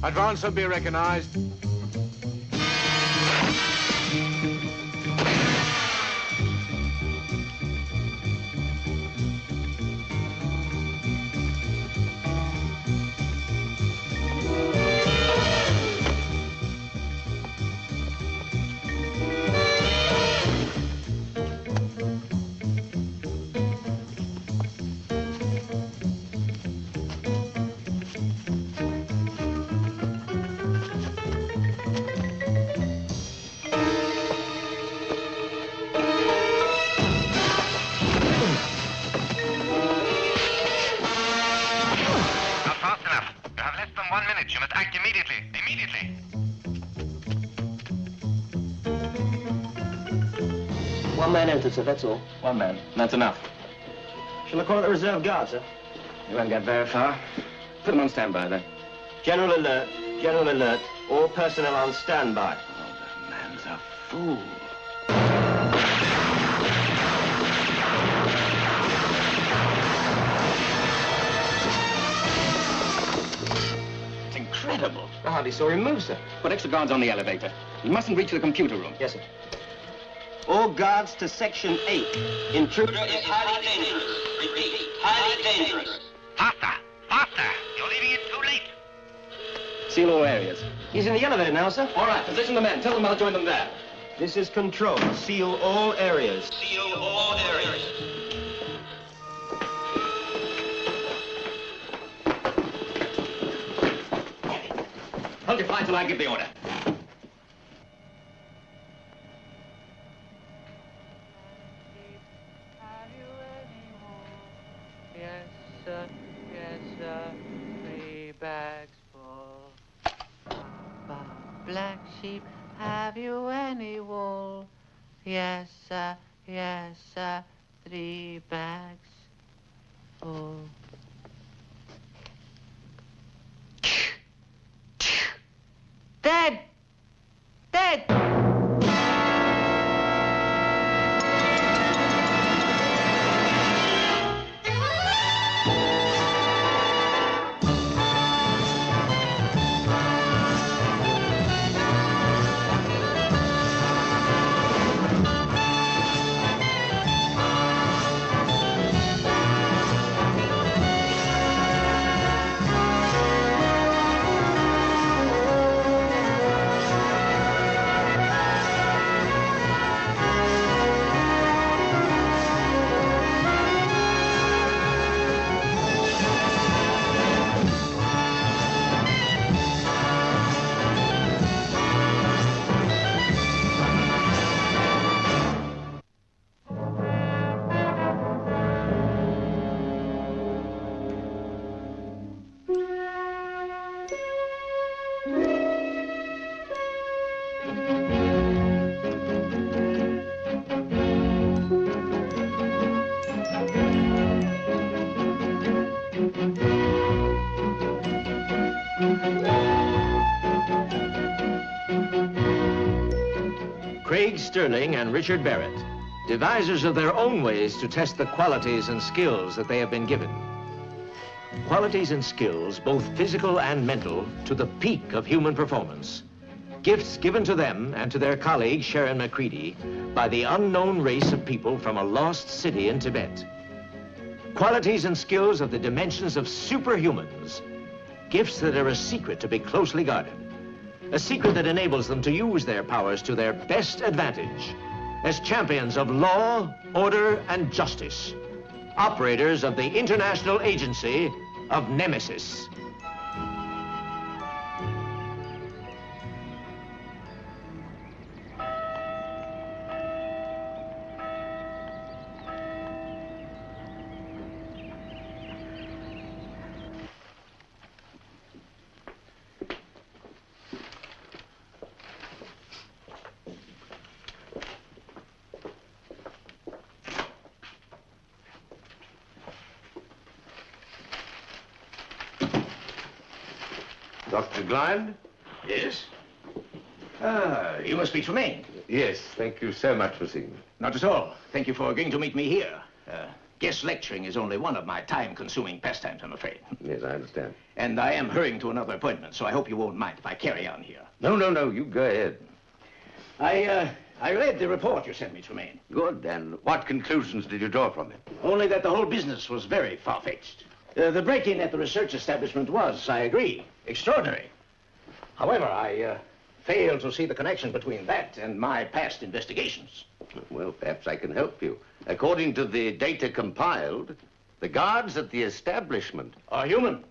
Advance will be recognized. You must act immediately. Immediately. One man entered, sir, that's all. One man. That's enough. Shall I call it the reserve guard, sir? You won't get very far. Put them on standby, then. General alert. General alert. All personnel on standby. Oh, the man's a fool. It's incredible. I hardly saw him move, sir. Put extra guards on the elevator. He mustn't reach the computer room. Yes, sir. All guards to Section 8. Intruder is Highly dangerous. Repeat, highly dangerous. Faster! Faster! You're leaving it too late. Seal all areas. He's in the elevator now, sir. All right, position the men. Tell them I'll join them there. This is control. Seal all areas. Seal all areas. Hold your fire till I give the order. Yes, sir. Yes, sir. 3 bags full. Black sheep, have you any wool? Yes, sir. Yes, sir. 3 bags full. Dead! Dead! Craig Sterling and Richard Barrett, devisers of their own ways to test the qualities and skills that they have been given. Qualities and skills, both physical and mental, to the peak of human performance. Gifts given to them and to their colleague, Sharon McCready, by the unknown race of people from a lost city in Tibet. Qualities and skills of the dimensions of superhumans. Gifts that are a secret to be closely guarded. A secret that enables them to use their powers to their best advantage as champions of law, order, and justice. Operators of the International Agency of Nemesis. Dr. Glynd? Yes? Ah, you must be Tremaine. Yes, thank you so much for seeing me. Not at all. Thank you for agreeing to meet me here. Guest lecturing is only one of my time-consuming pastimes, I'm afraid. Yes, I understand. And I am hurrying to another appointment, so I hope you won't mind if I carry on here. No, you go ahead. I read the report you sent me, Tremaine. Good, and what conclusions did you draw from it? Only that the whole business was very far-fetched. The break-in at the research establishment was, I agree, extraordinary. However, I fail to see the connection between that and my past investigations. Well, perhaps I can help you. According to the data compiled, the guards at the establishment Are human.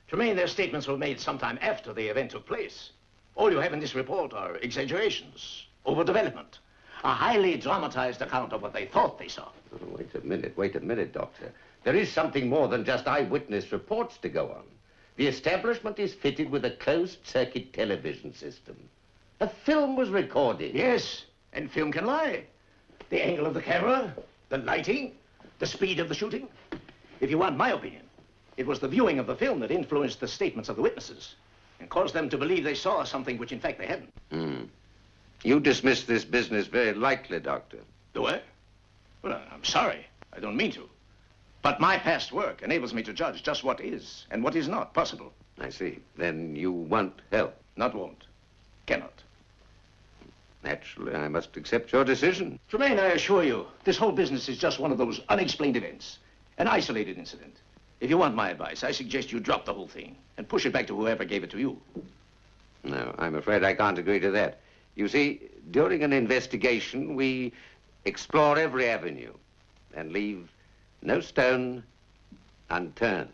Tremaine, their statements were made sometime after the event took place. All you have in this report are exaggerations, overdevelopment, a highly dramatized account of what they thought they saw. Oh, wait a minute, Doctor. There is something more than just eyewitness reports to go on. The establishment is fitted with a closed-circuit television system. A film was recorded. Yes, and film can lie. The angle of the camera, the lighting, the speed of the shooting. If you want my opinion, it was the viewing of the film that influenced the statements of the witnesses and caused them to believe they saw something which in fact they hadn't. You dismiss this business very lightly, Doctor. Do I? Well, I'm sorry. I don't mean to. But my past work enables me to judge just what is and what is not possible. I see. Then you want help. Not won't. Cannot. Naturally, I must accept your decision. Tremaine, I assure you, this whole business is just one of those unexplained events. An isolated incident. If you want my advice, I suggest you drop the whole thing and push it back to whoever gave it to you. No, I'm afraid I can't agree to that. You see, during an investigation, we explore every avenue and leave no stone unturned.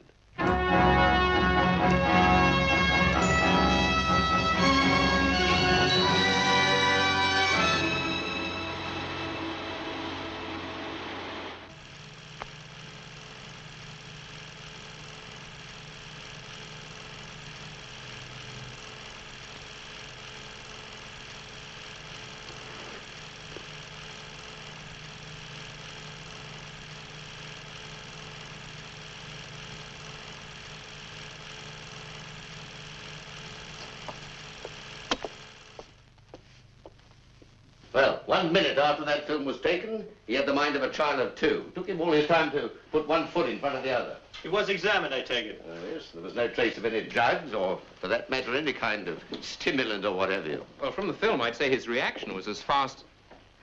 Well, 1 minute after that film was taken, he had the mind of a child of 2. It took him all his time to put one foot in front of the other. He was examined, I take it. Yes, there was no trace of any drugs or, for that matter, any kind of stimulant or whatever. Well, from the film, I'd say his reaction was as fast.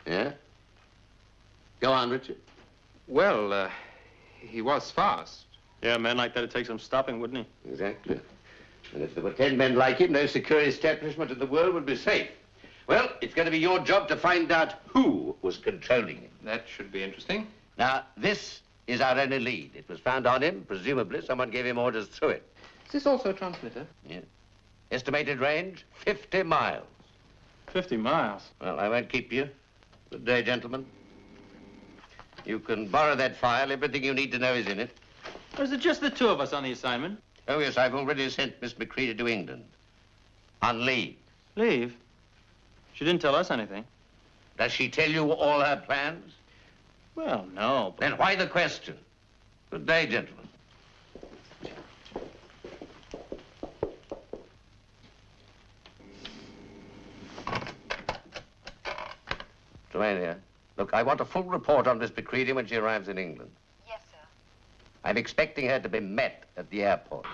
Yeah? Go on, Richard. Well, he was fast. Yeah, a man like that would take some stopping, wouldn't he? Exactly. And if there were 10 men like him, no secure establishment in the world would be safe. Well, it's going to be your job to find out who was controlling him. That should be interesting. Now, this is our only lead. It was found on him. Presumably, someone gave him orders through it. Is this also a transmitter? Yeah. Estimated range, 50 miles. 50 miles? Well, I won't keep you. Good day, gentlemen. You can borrow that file. Everything you need to know is in it. Or is it just the 2 of us on the assignment? Oh, yes, I've already sent Miss McCready to England. On leave. Leave? She didn't tell us anything. Does she tell you all her plans? Well, no, but... Then why the question? Good day, gentlemen. Tremaine here. Look, I want a full report on Miss McCready when she arrives in England. Yes, sir. I'm expecting her to be met at the airport.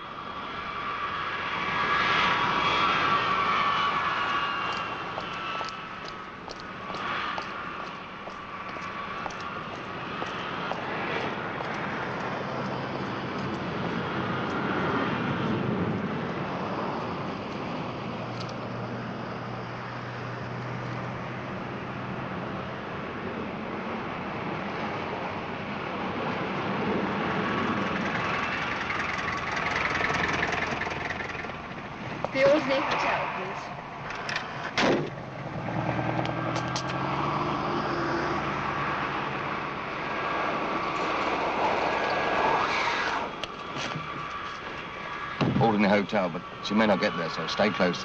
The Alderney Hotel, please. All in the hotel, but she may not get there, so stay close.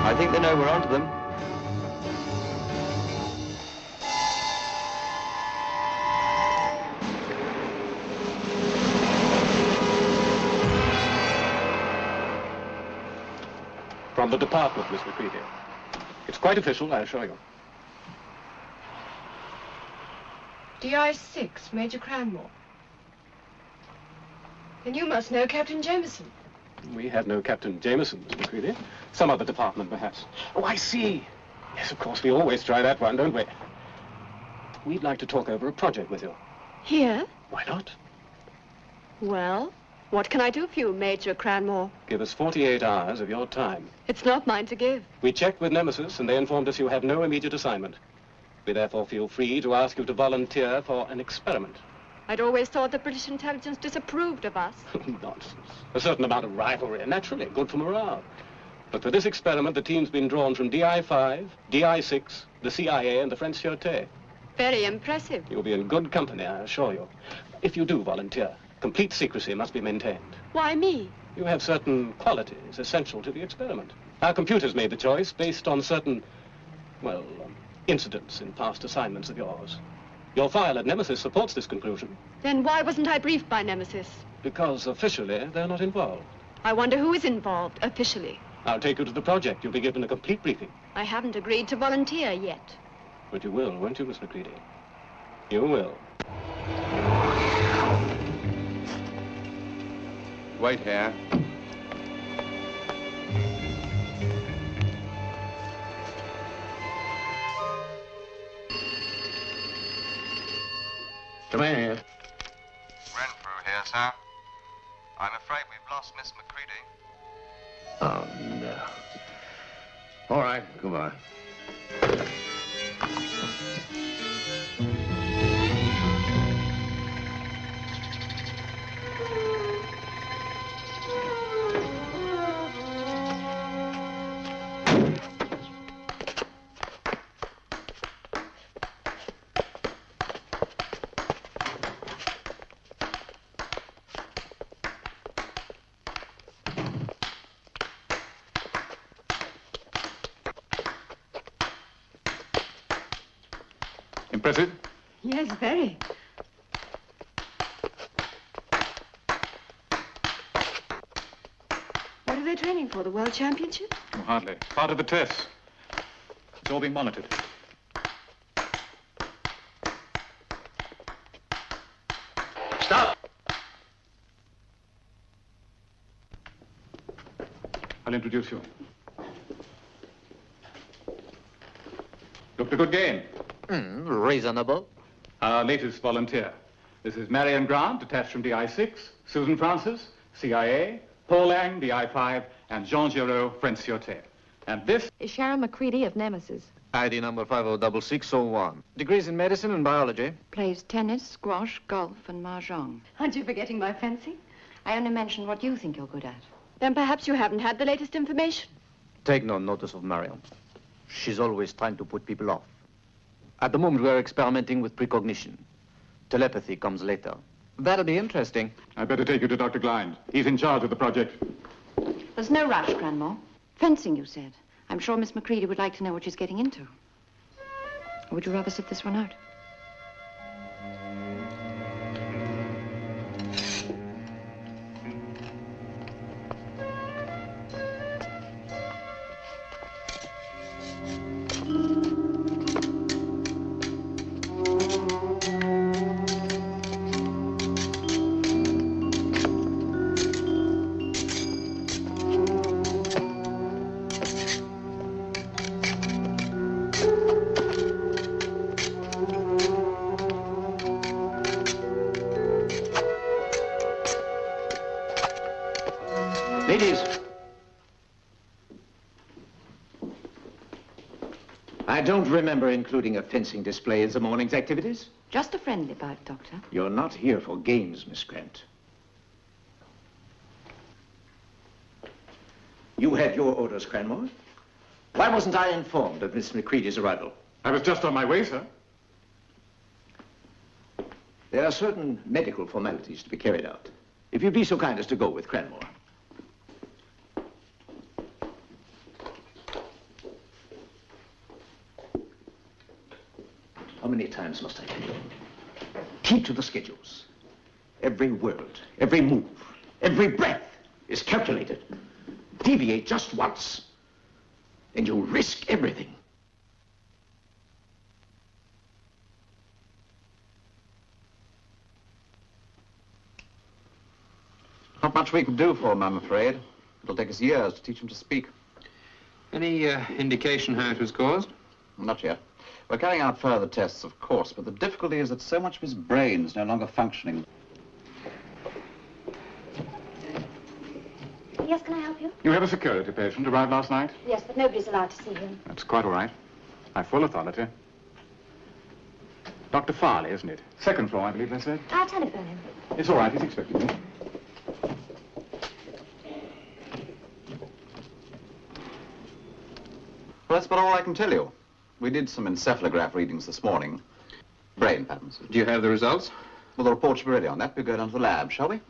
I think they know we're onto them. From the department, Miss McCready. It's quite official, I assure you. DI-6, Major Cranmore. Then you must know Captain Jameson. We have no Captain Jameson, Miss McCready. Some other department, perhaps. Oh, I see. Yes, of course, we always try that one, don't we? We'd like to talk over a project with you. Here? Why not? Well, what can I do for you, Major Cranmore? Give us 48 hours of your time. It's not mine to give. We checked with Nemesis, and they informed us you have no immediate assignment. We therefore feel free to ask you to volunteer for an experiment. I'd always thought the British intelligence disapproved of us. Nonsense. A certain amount of rivalry, naturally, good for morale. But for this experiment, the team's been drawn from DI-5, DI-6, the CIA, and the French Sûreté. Very impressive. You'll be in good company, I assure you. If you do volunteer, complete secrecy must be maintained. Why me? You have certain qualities essential to the experiment. Our computers made the choice based on certain, well, incidents in past assignments of yours. Your file at Nemesis supports this conclusion. Then why wasn't I briefed by Nemesis? Because officially, they're not involved. I wonder who is involved, officially. I'll take you to the project. You'll be given a complete briefing. I haven't agreed to volunteer yet. But you will, won't you, Miss McCready? You will. Wait here. Come in here. Renfrew here, sir. I'm afraid we've lost Miss McCready. Oh, no. All right, goodbye. Impressive? Yes, very. What are they training for, the World Championship? Oh, hardly. Part of the test. It's all being monitored. Stop! I'll introduce you. Looked a good game. Reasonable. Our latest volunteer. This is Marion Grant, detached from DI-6, Susan Francis, CIA, Paul Lang, DI-5, and Jean Giraud, French Sûreté. And this is Sharon McCready of Nemesis. ID number 506601. Degrees in medicine and biology. Plays tennis, squash, golf, and mahjong. Aren't you forgetting my fencing? I only mentioned what you think you're good at. Then perhaps you haven't had the latest information. Take no notice of Marion. She's always trying to put people off. At the moment, we're experimenting with precognition. Telepathy comes later. That'll be interesting. I'd better take you to Dr. Glind. He's in charge of the project. There's no rush, Cranmore. Fencing, you said. I'm sure Miss McCready would like to know what she's getting into. Or would you rather sit this one out? Ladies. I don't remember including a fencing display in the morning's activities. Just a friendly bout, Doctor. You're not here for games, Miss Grant. You had your orders, Cranmore. Why wasn't I informed of Miss McCready's arrival? I was just on my way, sir. There are certain medical formalities to be carried out. If you'd be so kind as to go with Cranmore. many times must I tell you? Keep to the schedules. Every word, every move, every breath is calculated. Deviate just once, and you risk everything. Not much we can do for him, I'm afraid. It'll take us years to teach him to speak. Any indication how it was caused? Not yet. We're carrying out further tests, of course, but the difficulty is that so much of his brain's no longer functioning. Yes, can I help you? You have a security patient arrived last night? Yes, but nobody's allowed to see him. That's quite all right. I've full authority. Dr. Farley, isn't it? Second floor, I believe they said. I'll telephone him. It's all right. He's expecting me. Well, that's about all I can tell you. We did some encephalograph readings this morning. Brain patterns. Do you have the results? Well, the report should be ready on that. We'll go down to the lab, shall we?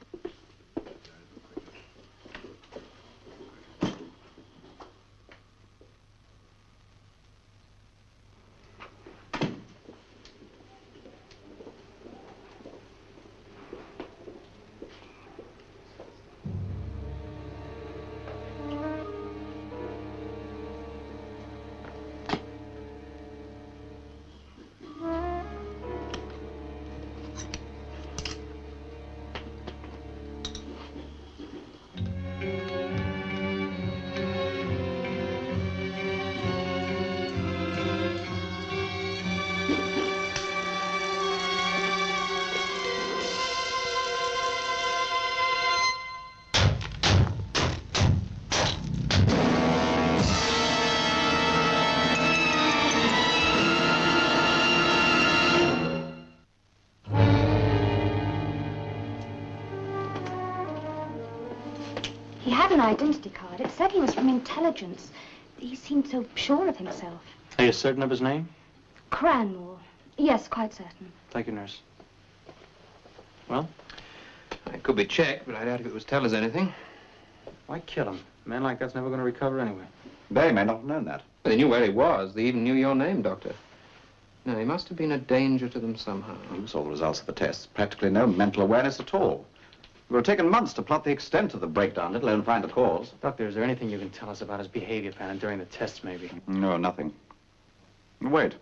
He had an identity card. It said he was from intelligence. He seemed so sure of himself. Are you certain of his name? Cranmore. Yes, quite certain. Thank you, nurse. Well? It could be checked, but I doubt if it would tell us anything. Why kill him? A man like that's never going to recover anyway. They may not have known that. But they knew where he was. They even knew your name, Doctor. No, he must have been a danger to them somehow. You saw the results of the tests. Practically no mental awareness at all. It would have taken months to plot the extent of the breakdown, let alone find the cause. Doctor, is there anything you can tell us about his behavior pattern during the tests, maybe? No, nothing. Wait.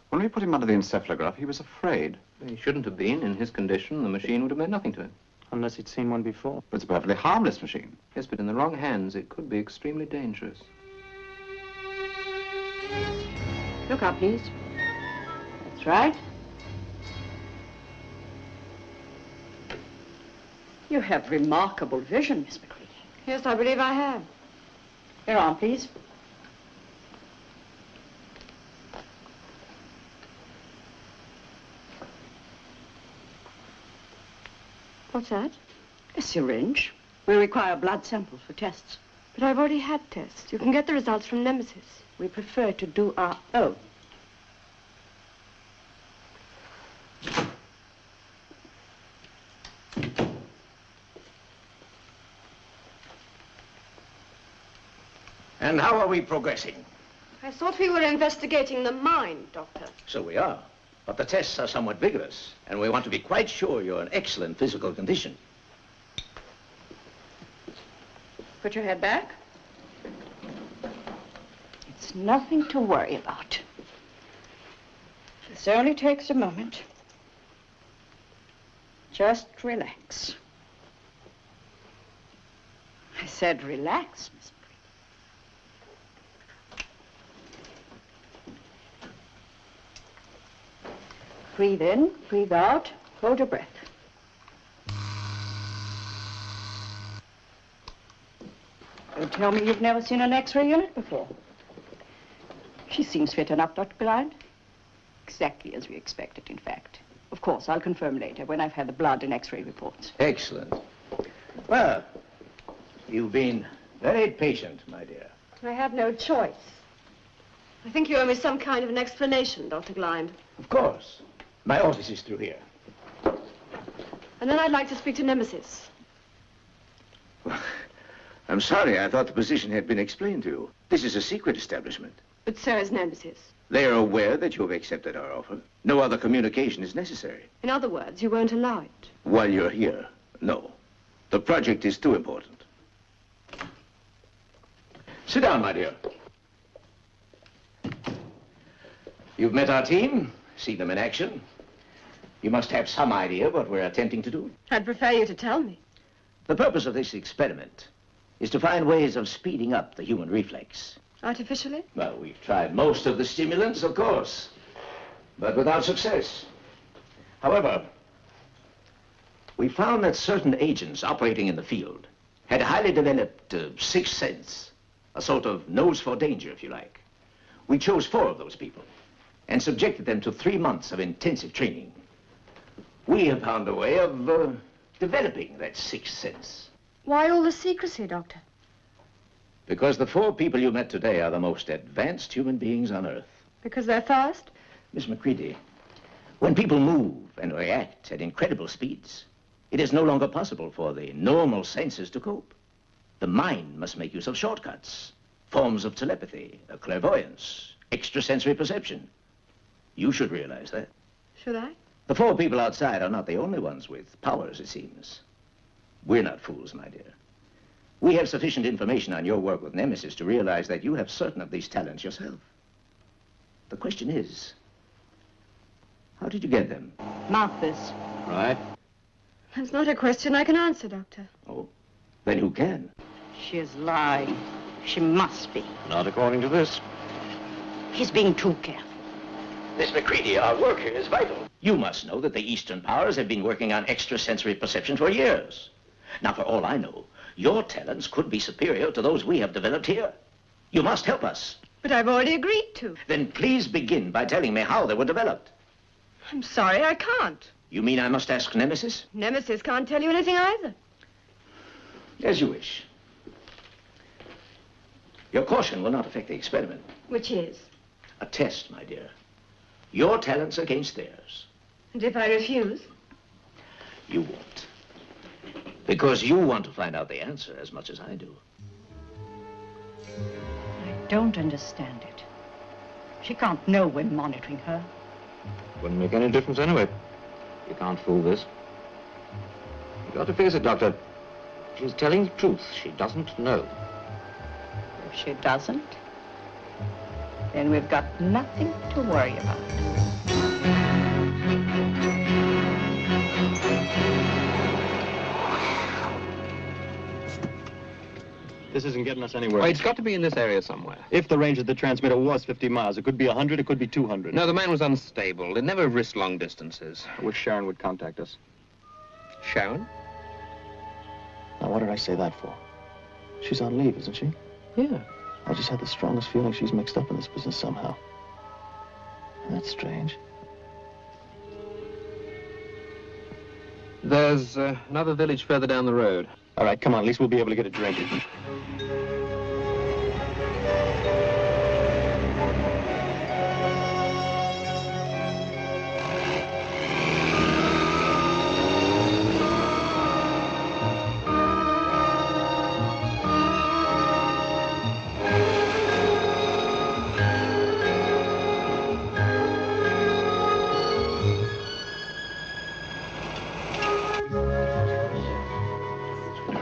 When we put him under the encephalograph, he was afraid. He shouldn't have been. In his condition, the machine would have meant nothing to him. Unless he'd seen one before. But it's a perfectly harmless machine. Yes, but in the wrong hands, it could be extremely dangerous. Look up, please. That's right. You have remarkable vision, Miss McCready. Yes, I believe I have. Your arm, please. What's that? A syringe. We require blood samples for tests. But I've already had tests. You can get the results from Nemesis. We prefer to do our own. And how are we progressing? I thought we were investigating the mind, Doctor. So we are. But the tests are somewhat vigorous, and we want to be quite sure you're in excellent physical condition. Put your head back. It's nothing to worry about. This only takes a moment. Just relax. I said relax, Miss. Breathe in, breathe out, hold your breath. Don't tell me you've never seen an X-ray unit before. She seems fit enough, Dr. Blind. Exactly as we expected, in fact. Of course, I'll confirm later when I've had the blood and X-ray reports. Excellent. Well, you've been very patient, my dear. I had no choice. I think you owe me some kind of an explanation, Dr. Blind. Of course. My office is through here. And then I'd like to speak to Nemesis. I'm sorry. I thought the position had been explained to you. This is a secret establishment. But so is Nemesis. They are aware that you have accepted our offer. No other communication is necessary. In other words, you won't allow it. While you're here, no. The project is too important. Sit down, my dear. You've met our team, seen them in action. You must have some idea what we're attempting to do. I'd prefer you to tell me. The purpose of this experiment is to find ways of speeding up the human reflex. Artificially? Well, we've tried most of the stimulants, of course, but without success. However, we found that certain agents operating in the field had highly developed sixth sense, a sort of nose for danger, if you like. We chose 4 of those people and subjected them to 3 months of intensive training. We have found a way of developing that sixth sense. Why all the secrecy, Doctor? Because the 4 people you met today are the most advanced human beings on Earth. Because they're fast? Miss McCready, when people move and react at incredible speeds, it is no longer possible for the normal senses to cope. The mind must make use of shortcuts, forms of telepathy, clairvoyance, extrasensory perception. You should realize that. Should I? The 4 people outside are not the only ones with powers, it seems. We're not fools, my dear. We have sufficient information on your work with Nemesis to realize that you have certain of these talents yourself. The question is, how did you get them? Martha's. Right. That's not a question I can answer, Doctor. Oh, then who can? She is lying. She must be. Not according to this. He's being too careful. Miss McCready, our work here is vital. You must know that the Eastern powers have been working on extrasensory perception for years. Now, for all I know, your talents could be superior to those we have developed here. You must help us. But I've already agreed to. Then please begin by telling me how they were developed. I'm sorry, I can't. You mean I must ask Nemesis? Nemesis can't tell you anything either. As you wish. Your caution will not affect the experiment. Which is? A test, my dear. Your talents against theirs. And if I refuse? You won't. Because you want to find out the answer as much as I do. I don't understand it. She can't know we're monitoring her. Wouldn't make any difference anyway. You can't fool this. You got to face it, Doctor. She's telling the truth. She doesn't know. If she doesn't, then we've got nothing to worry about. This isn't getting us anywhere. Oh, it's got to be in this area somewhere. If the range of the transmitter was 50 miles, it could be 100, it could be 200. No, the man was unstable. They'd never risked long distances. I wish Sharon would contact us. Sharon? Now, what did I say that for? She's on leave, isn't she? Yeah. I just had the strongest feeling she's mixed up in this business somehow. That's strange. There's another village further down the road. All right, come on. At least we'll be able to get a drink.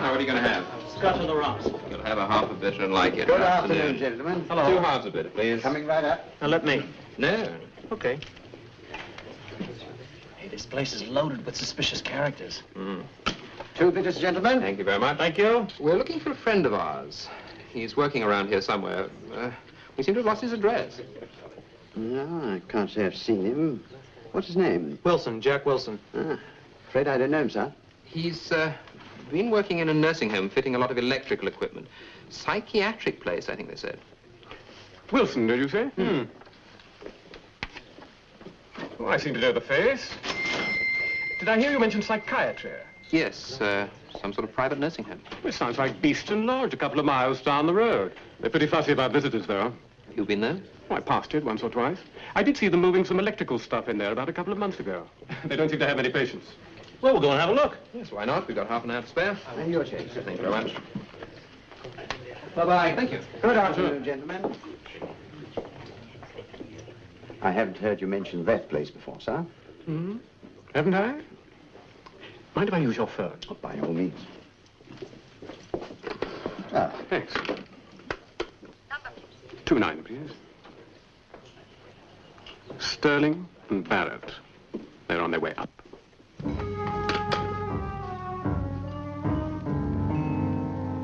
What are you going to have? Scotch on the rocks. You'll have a half a bitter and like it. Good afternoon, gentlemen. Hello. 2 halves a bit, please. Coming right up. Now, let me. No. Okay. Hey, this place is loaded with suspicious characters. 2 bitters, gentlemen. Thank you very much. Thank you. We're looking for a friend of ours. He's working around here somewhere. We seem to have lost his address. No, I can't say I've seen him. What's his name? Wilson, Jack Wilson. Afraid I don't know him, sir. He's been working in a nursing home, fitting a lot of electrical equipment. Psychiatric place, I think they said. Wilson, did you say? Oh, I seem to know the face. Did I hear you mention psychiatry? Yes, some sort of private nursing home. Well, it sounds like Beeston Lodge, a couple of miles down the road. They're pretty fussy about visitors, though. You've been there? Oh, I passed it once or twice. I did see them moving some electrical stuff in there about a couple of months ago. They don't seem to have many patients. Well, we'll go and have a look. Yes, why not? We've got half an hour to spare. And your change, sir. Thank you very much. Bye-bye. Thank you. Good afternoon, gentlemen. I haven't heard you mention that place before, sir. Hmm? Haven't I? Mind if I use your phone? Oh, by all means. Ah, thanks. 29, please. Sterling and Barrett. They're on their way up.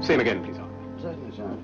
Same again, please, Arthur. Certainly, sir.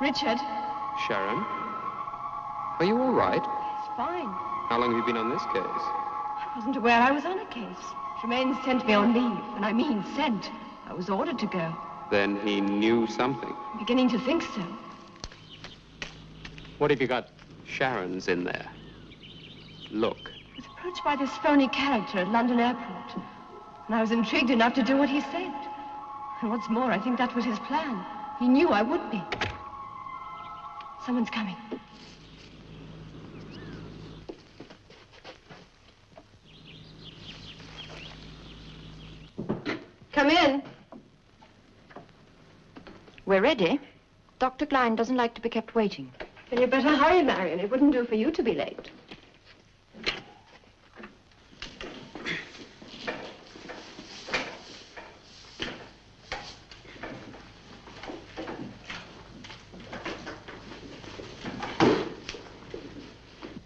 Richard. Sharon? Are you all right? It's fine. How long have you been on this case? I wasn't aware I was on a case. Tremaine sent me on leave, and I mean sent. I was ordered to go. Then he knew something. I'm beginning to think so. What have you got? Sharon's in there. Look. I was approached by this phony character at London Airport, and I was intrigued enough to do what he said. And what's more, I think that was his plan. He knew I would be. Someone's coming. Come in. We're ready. Dr. Gline doesn't like to be kept waiting. Then you better hurry, Marion. It wouldn't do for you to be late.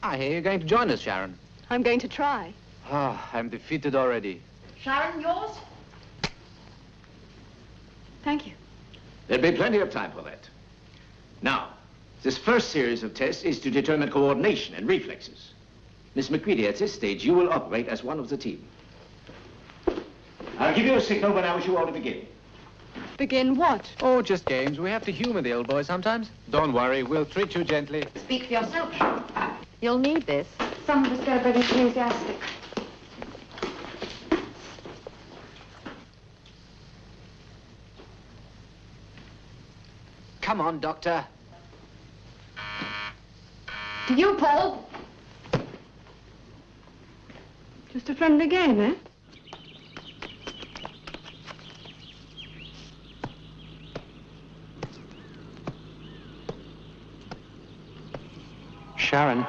I hear you're going to join us, Sharon. I'm going to try. Ah, I'm defeated already. Sharon, yours? Thank you. There'll be plenty of time for that. Now, this first series of tests is to determine coordination and reflexes. Miss McCready, at this stage, you will operate as one of the team. I'll give you a signal when I wish you all to begin. Begin what? Oh, just games. We have to humor the old boy sometimes. Don't worry, we'll treat you gently. Speak for yourself. You'll need this. Some of us go very enthusiastic. Come on, Doctor. To you, Paul. Just a friendly game, eh? Sharon,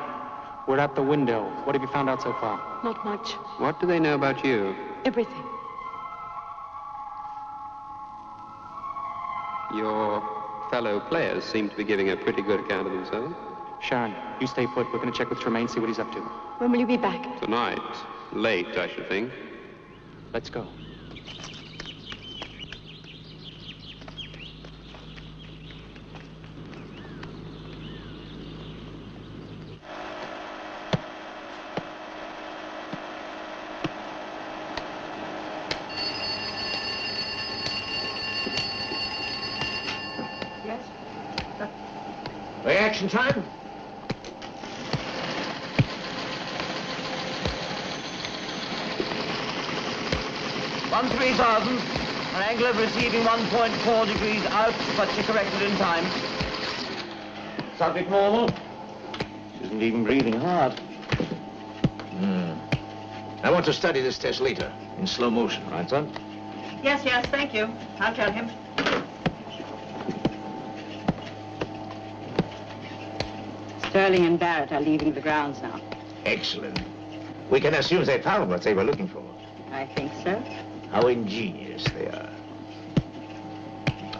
we're at the window. What have you found out so far? Not much. What do they know about you? Everything. Your fellow players seem to be giving a pretty good account of themselves. Sharon, you stay put. We're going to check with Tremaine, see what he's up to. When will you be back? Tonight. Late, I should think. Let's go. Yes? Reaction time? One 3000, an angle of receiving 1.4 degrees out, but she corrected in time. Subject normal. She isn't even breathing hard. I want to study this test later, in slow motion, right, son? Yes, thank you. I'll tell him. Sterling and Barrett are leaving the grounds now. Excellent. We can assume they found what they were looking for. I think so. How ingenious they are.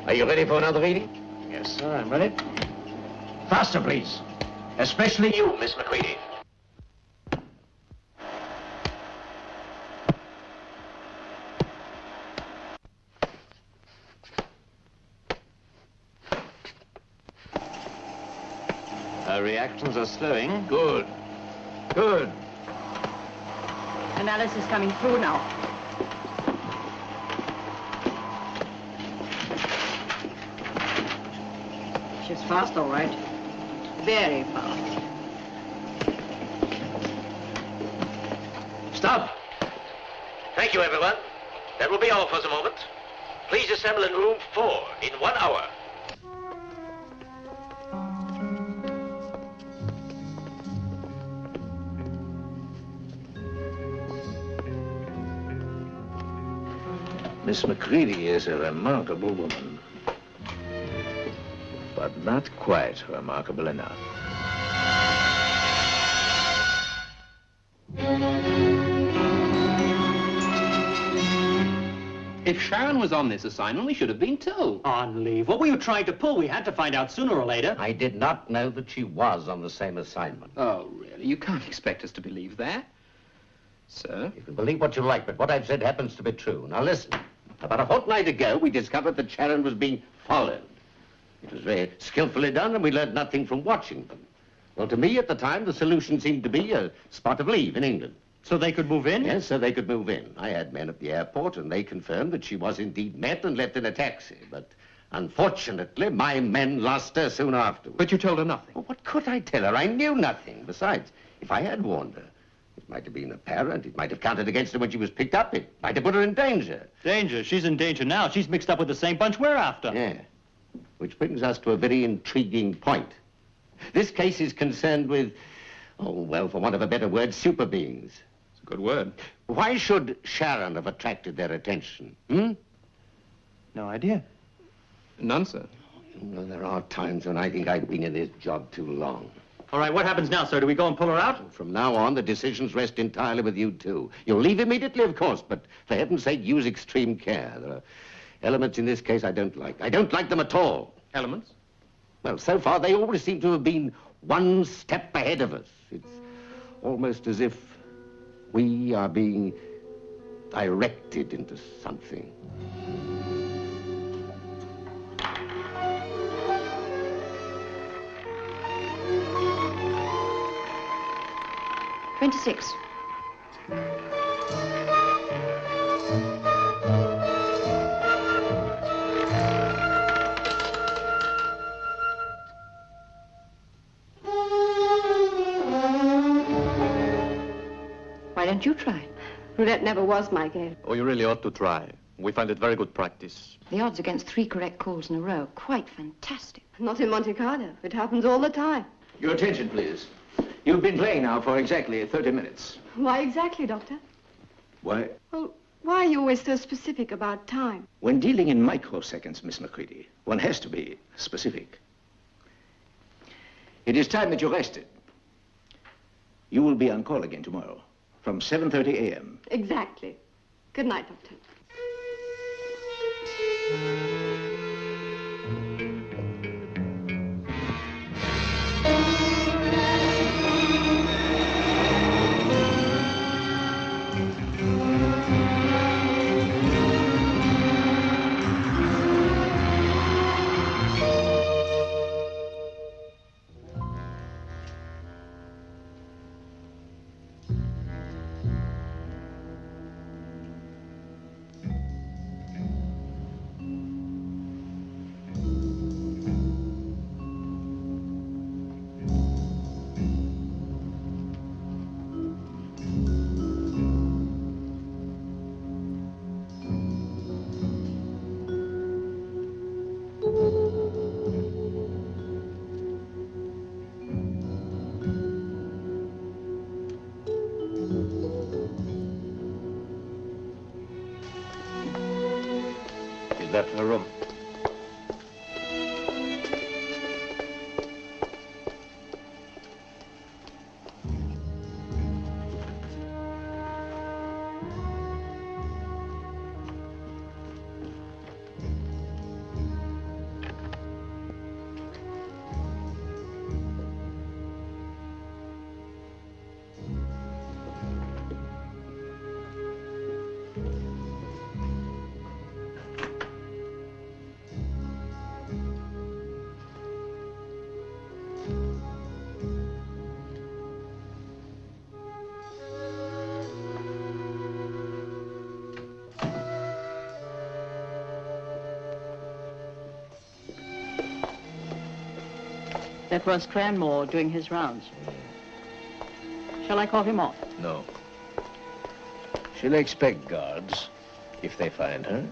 Are you ready for another reading? Yes, sir, I'm ready. Faster, please. Especially you, Miss McCready. Her reactions are slowing. Good. Good. Analysis coming through now. She's fast, all right. Very fast. Stop. Thank you, everyone. That will be all for the moment. Please assemble in room 4 in 1 hour. Miss McCready is a remarkable woman, but not quite remarkable enough. If Sharon was on this assignment, we should have been told. On leave. What were you trying to pull? We had to find out sooner or later. I did not know that she was on the same assignment. Oh, really? You can't expect us to believe that. Sir? You can believe what you like, but what I've said happens to be true. Now listen. About a fortnight ago, we discovered that Sharon was being followed. It was very skillfully done, and we learned nothing from watching them. Well, to me, at the time, the solution seemed to be a spot of leave in England. So they could move in? Yes, so they could move in. I had men at the airport, and they confirmed that she was indeed met and left in a taxi. But unfortunately, my men lost her soon afterwards. But you told her nothing. Well, what could I tell her? I knew nothing. Besides, if I had warned her, it might have been apparent. It might have counted against her when she was picked up. It might have put her in danger. Danger? She's in danger now. She's mixed up with the same bunch we're after. Yeah. Which brings us to a very intriguing point. This case is concerned with, oh, well, for want of a better word, super beings. It's a good word. Why should Sharon have attracted their attention? No idea. None, sir. You know, there are times when I think I've been in this job too long. All right, what happens now, sir? Do we go and pull her out? From now on, the decisions rest entirely with you two. You'll leave immediately, of course, but for heaven's sake, use extreme care. There are elements in this case I don't like. I don't like them at all. Elements? Well, so far, they always seem to have been one step ahead of us. It's almost as if we are being directed into something. "26. Why don't you try? Roulette never was my game. Oh, you really ought to try. We find it very good practice. The odds against 3 correct calls in a row, quite fantastic. Not in Monte Carlo. It happens all the time. Your attention, please. You've been playing now for exactly 30 minutes. Why exactly, Doctor? Why? Well, why are you always so specific about time? When dealing in microseconds, Miss McCready, one has to be specific. It is time that you rested. You will be on call again tomorrow from 7:30 a.m. Exactly. Good night, Doctor. That was Cranmore doing his rounds. Shall I call him off? No. She'll expect guards if they find her.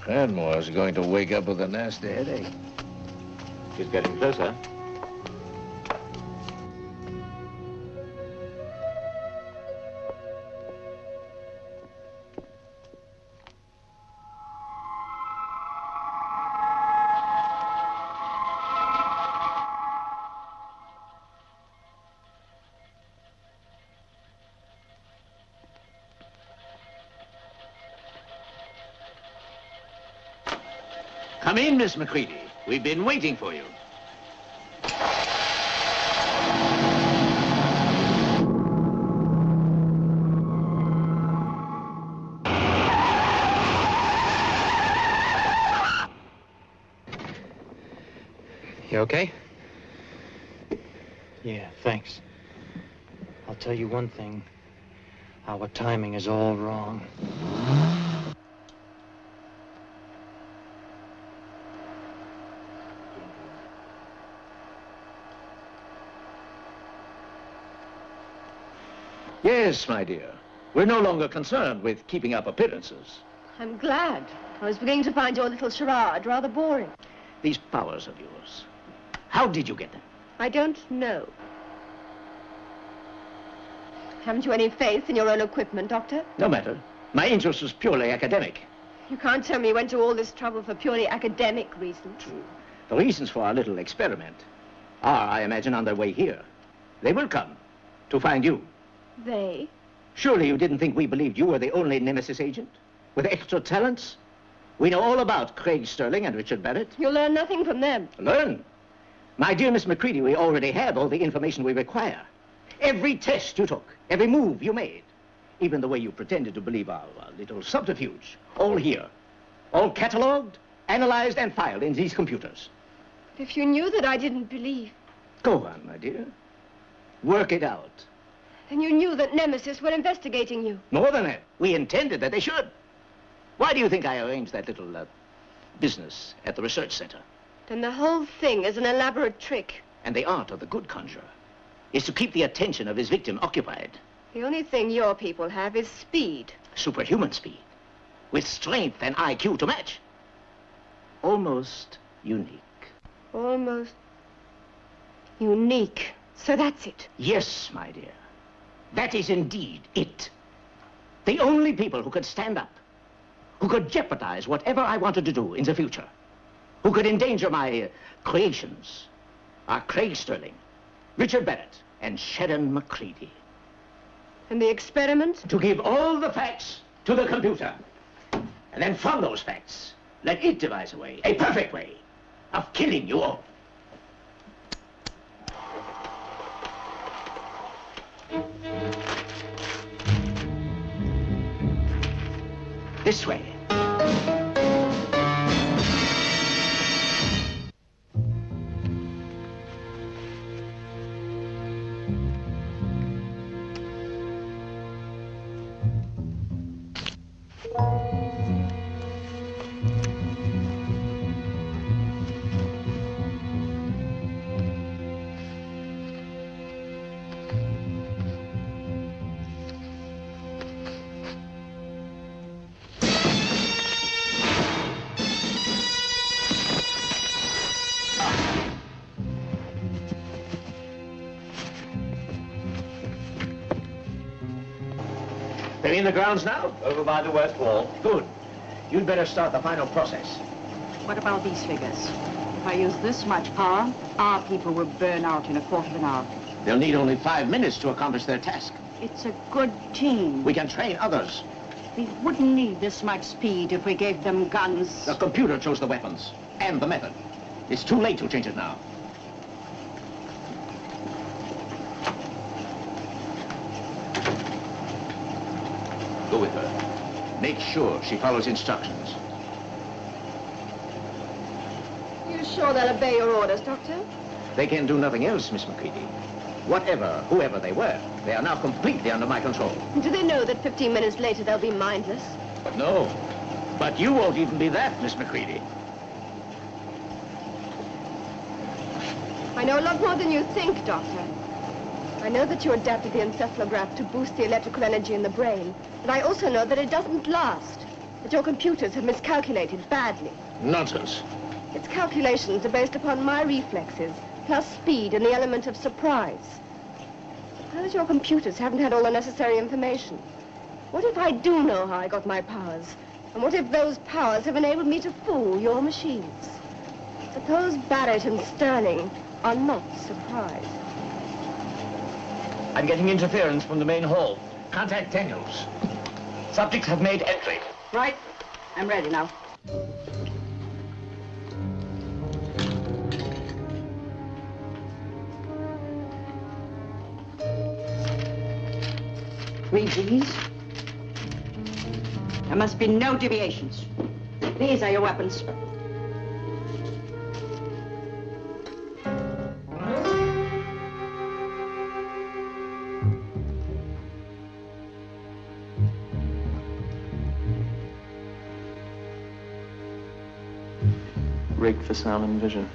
Cranmore's going to wake up with a nasty headache. She's getting closer. Come in, Miss Macready. We've been waiting for you. You okay? Yeah, thanks. I'll tell you one thing. Our timing is all wrong. Yes, my dear. We're no longer concerned with keeping up appearances. I'm glad. I was beginning to find your little charade rather boring. These powers of yours. How did you get them? I don't know. Haven't you any faith in your own equipment, Doctor? No matter. My interest was purely academic. You can't tell me you went to all this trouble for purely academic reasons. True. The reasons for our little experiment are, I imagine, on their way here. They will come to find you. They? Surely you didn't think we believed you were the only Nemesis agent? With extra talents? We know all about Craig Sterling and Richard Barrett. You'll learn nothing from them. Learn? My dear Miss Macready, we already have all the information we require. Every test you took, every move you made, even the way you pretended to believe our little subterfuge, all here. All catalogued, analyzed, and filed in these computers. If you knew that I didn't believe... Go on, my dear. Work it out. Then you knew that Nemesis were investigating you. More than that, we intended that they should. Why do you think I arranged that little business at the research center? Then the whole thing is an elaborate trick. And the art of the good conjurer is to keep the attention of his victim occupied. The only thing your people have is speed. Superhuman speed, with strength and IQ to match. Almost unique. Almost unique. So that's it. Yes, my dear. That is indeed it. The only people who could stand up, who could jeopardize whatever I wanted to do in the future, who could endanger my creations, are Craig Sterling, Richard Barrett, and Sharon Macready. And the experiment? To give all the facts to the computer. And then from those facts, let it devise a way, a perfect way, of killing you all. This way. They're in the grounds now? Over by the west wall. Good. You'd better start the final process. What about these figures? If I use this much power, our people will burn out in a quarter of an hour. They'll need only 5 minutes to accomplish their task. It's a good team. We can train others. We wouldn't need this much speed if we gave them guns. The computer chose the weapons and the method. It's too late to change it now. Go with her. Make sure she follows instructions. You sure they'll obey your orders, Doctor? They can do nothing else, Miss McCready. Whoever they were, they are now completely under my control. Do they know that 15 minutes later they'll be mindless? No. But you won't even be that, Miss McCready. I know a lot more than you think, Doctor. I know that you adapted the encephalograph to boost the electrical energy in the brain, but I also know that it doesn't last, that your computers have miscalculated badly. Nonsense. Its calculations are based upon my reflexes, plus speed and the element of surprise. Suppose your computers haven't had all the necessary information. What if I do know how I got my powers? And what if those powers have enabled me to fool your machines? Suppose Barrett and Sterling are not surprised. I'm getting interference from the main hall. Contact Daniels. Subjects have made entry. Right. I'm ready now. Three Gs. There must be no deviations. These are your weapons. Rigged for sound and vision.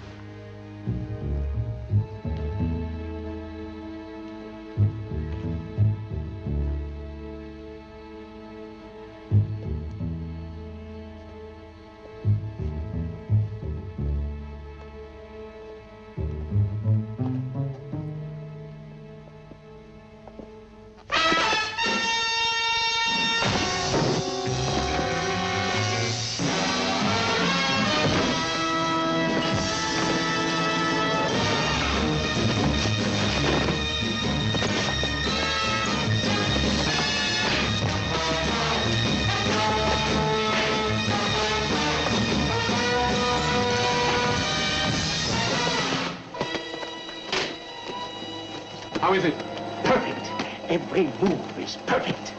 How is it? Perfect. Every move is perfect.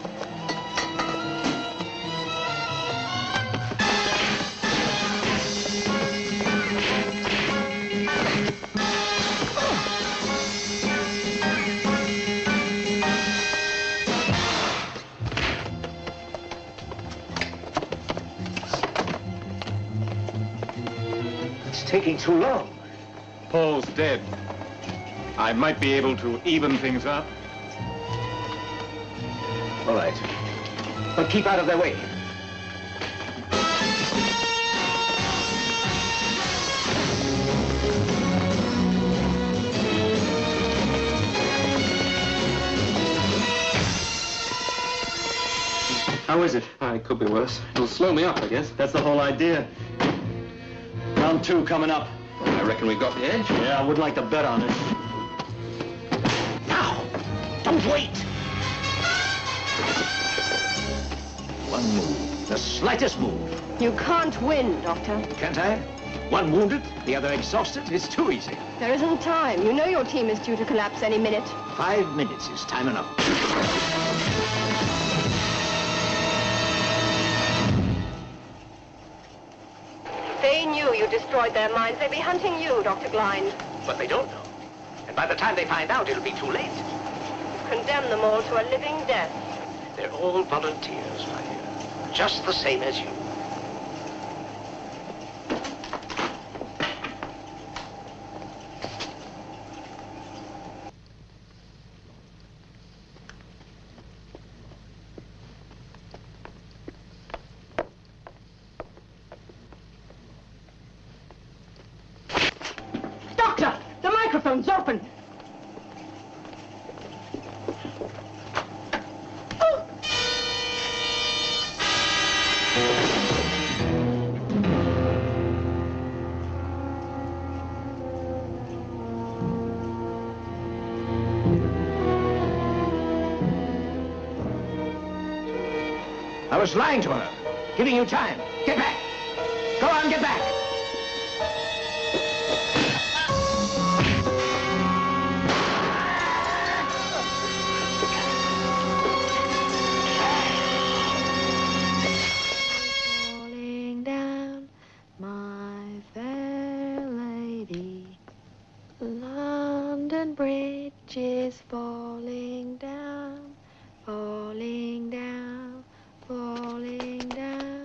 It's taking too long. Paul's dead. I might be able to even things up. All right. But keep out of their way. How is it? It could be worse. It'll slow me up, I guess. That's the whole idea. Round 2 coming up. I reckon we've got the edge. Yeah, I would like to bet on it. Now! Don't wait! One move. The slightest move. You can't win, Doctor. Can't I? One wounded, the other exhausted. It's too easy. There isn't time. You know your team is due to collapse any minute. 5 minutes is time enough. If they knew you destroyed their minds, they'd be hunting you, Dr. Blind. But they don't know. And by the time they find out, it'll be too late. Condemn them all to a living death. They're all volunteers, my dear. Just the same as you. Doctor, the microphone's open. I was lying to her, giving you time. Get back. Go on, get back. Falling down, my fair lady. London Bridge is falling down, falling down, falling down.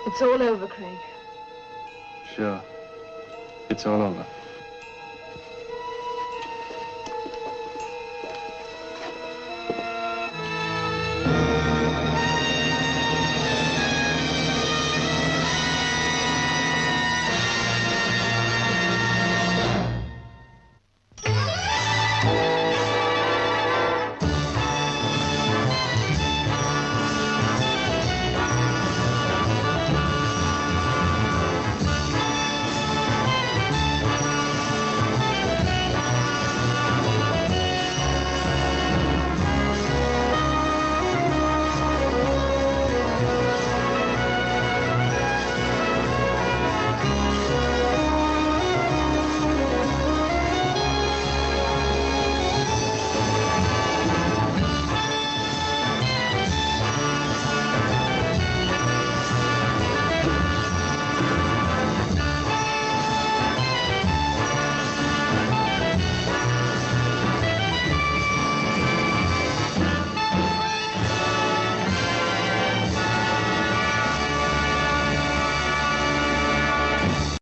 It's all over, Craig. Sure. It's all over.